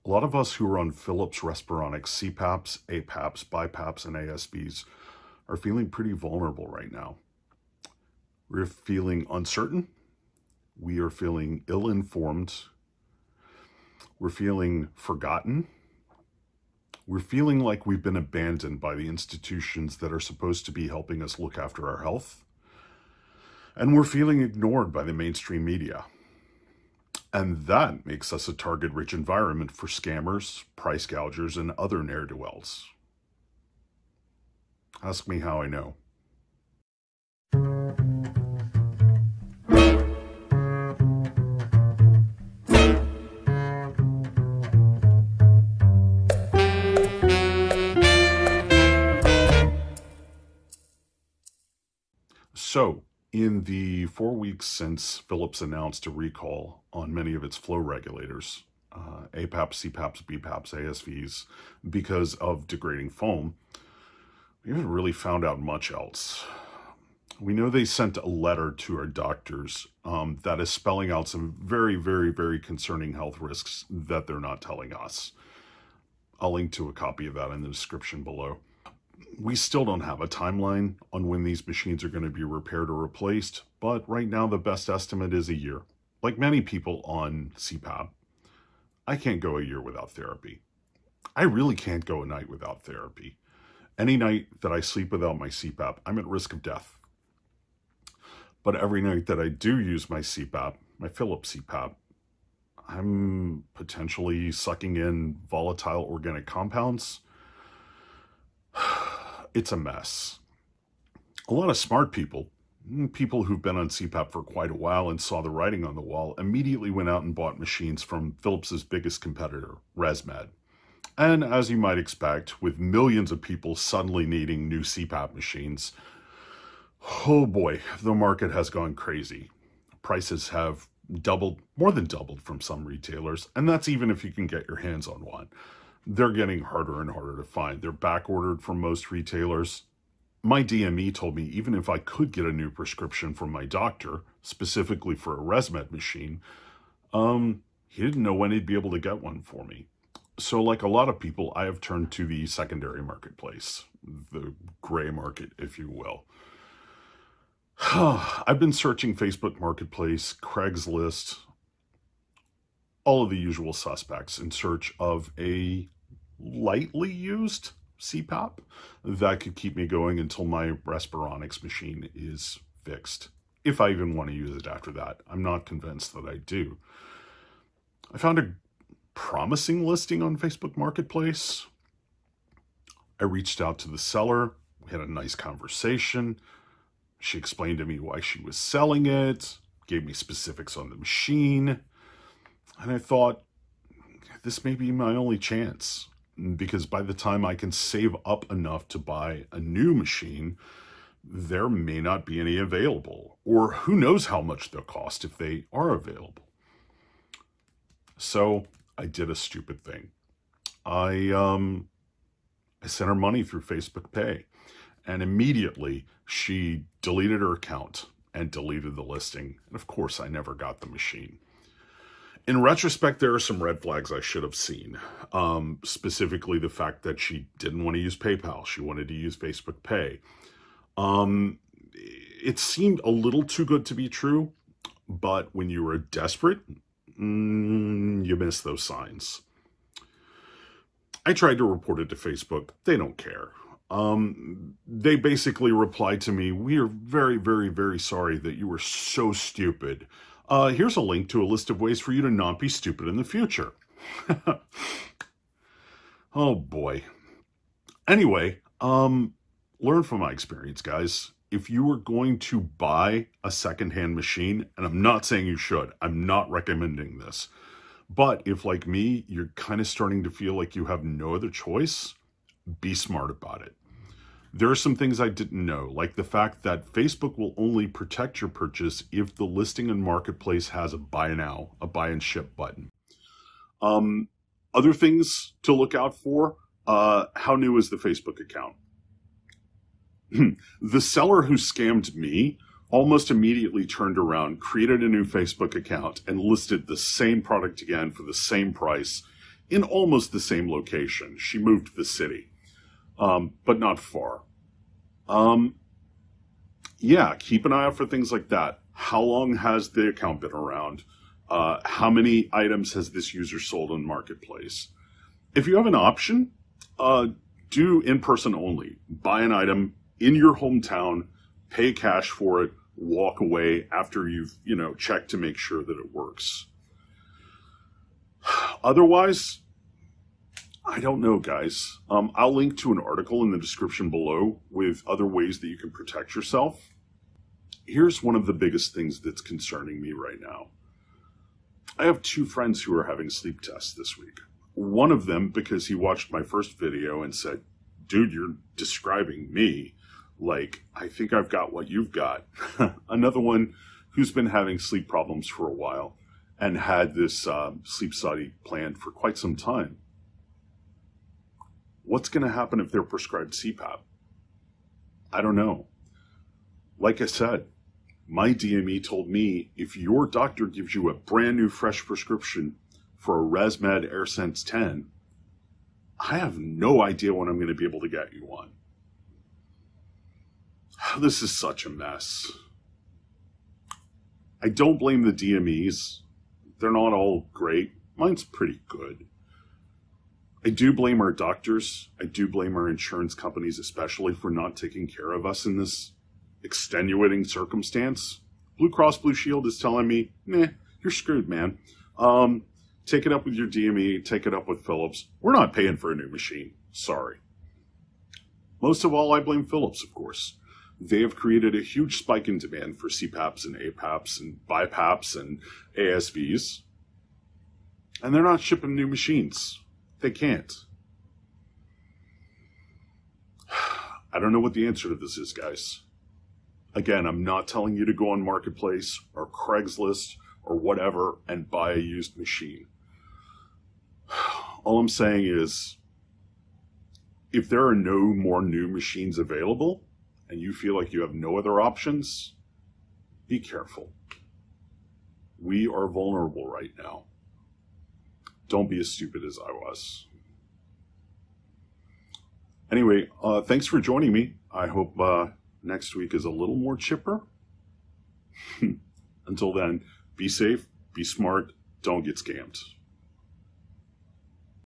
A lot of us who are on Philips Respironics CPAPs, APAPs, BiPAPs, and ASVs are feeling pretty vulnerable right now. We're feeling uncertain. We are feeling ill-informed. We're feeling forgotten. We're feeling like we've been abandoned by the institutions that are supposed to be helping us look after our health. And we're feeling ignored by the mainstream media. And that makes us a target-rich environment for scammers, price gougers, and other ne'er-do-wells. Ask me how I know. So, in the 4 weeks since Philips announced a recall on many of its flow regulators, APAPs, CPAPs, BPAPs, ASVs, because of degrading foam, we haven't really found out much else. We know they sent a letter to our doctors that is spelling out some very, very, very concerning health risks that they're not telling us. I'll link to a copy of that in the description below. We still don't have a timeline on when these machines are going to be repaired or replaced, but right now the best estimate is a year. Like many people on CPAP, I can't go a year without therapy. I really can't go a night without therapy. Any night that I sleep without my CPAP, I'm at risk of death. But every night that I do use my CPAP, my Philips CPAP, I'm potentially sucking in volatile organic compounds. It's a mess. A lot of smart people who've been on CPAP for quite a while and saw the writing on the wall, immediately went out and bought machines from Philips's biggest competitor, ResMed. And as you might expect, with millions of people suddenly needing new CPAP machines, oh boy, the market has gone crazy. Prices have doubled, more than doubled from some retailers, and that's even if you can get your hands on one. They're getting harder and harder to find. They're back ordered from most retailers. My DME told me even if I could get a new prescription from my doctor, specifically for a ResMed machine, he didn't know when he'd be able to get one for me. So like a lot of people, I have turned to the secondary marketplace, the gray market, if you will. I've been searching Facebook Marketplace, Craigslist, all of the usual suspects in search of a lightly used CPAP that could keep me going until my Respironics machine is fixed. If I even want to use it after that. I'm not convinced that I do. I found a promising listing on Facebook Marketplace. I reached out to the seller. We had a nice conversation. She explained to me why she was selling it, gave me specifics on the machine. And I thought, this may be my only chance, because by the time I can save up enough to buy a new machine, there may not be any available, or who knows how much they'll cost if they are available. So I did a stupid thing. I sent her money through Facebook Pay, and immediately she deleted her account and deleted the listing. And of course, I never got the machine. In retrospect, there are some red flags I should have seen, specifically the fact that she didn't want to use PayPal. She wanted to use Facebook Pay. It seemed a little too good to be true, but when you were desperate, you miss those signs. I tried to report it to Facebook. They don't care. They basically replied to me, "We are very, very, very sorry that you were so stupid. Here's a link to a list of ways for you to not be stupid in the future." Oh boy. Anyway, learn from my experience, guys. If you are going to buy a secondhand machine, and I'm not saying you should, I'm not recommending this, but if like me, you're kind of starting to feel like you have no other choice, be smart about it. There are some things I didn't know, like the fact that Facebook will only protect your purchase if the listing in Marketplace has a buy now, a buy and ship button. Other things to look out for, how new is the Facebook account? The seller who scammed me almost immediately turned around, created a new Facebook account, and listed the same product again for the same price in almost the same location. She moved to the city, but not far. Yeah, keep an eye out for things like that. How long has the account been around? How many items has this user sold on Marketplace? If you have an option, do in-person only. Buy an item in your hometown, pay cash for it, walk away after you've, checked to make sure that it works. Otherwise, I don't know, guys. I'll link to an article in the description below with other ways that you can protect yourself. Here's one of the biggest things that's concerning me right now. I have 2 friends who are having sleep tests this week. One of them, because he watched my first video and said, dude, you're describing me like, I think I've got what you've got. Another one who's been having sleep problems for a while and had this sleep study planned for quite some time. What's going to happen if they're prescribed CPAP? I don't know. Like I said, my DME told me if your doctor gives you a brand new fresh prescription for a ResMed AirSense 10, I have no idea when I'm going to be able to get you one. This is such a mess. I don't blame the DMEs. They're not all great. Mine's pretty good. I do blame our doctors. I do blame our insurance companies, especially for not taking care of us in this extenuating circumstance. Blue Cross Blue Shield is telling me, nah, you're screwed, man. Take it up with your DME, take it up with Philips. We're not paying for a new machine. Sorry. Most of all, I blame Philips, of course. They have created a huge spike in demand for CPAPs and APAPs and BiPAPs and ASVs. And they're not shipping new machines. They can't. I don't know what the answer to this is, guys. Again, I'm not telling you to go on Marketplace or Craigslist or whatever and buy a used machine. All I'm saying is, if there are no more new machines available and you feel like you have no other options, be careful. We are vulnerable right now. Don't be as stupid as I was. Anyway, thanks for joining me. I hope next week is a little more chipper. Until then, be safe, be smart, don't get scammed.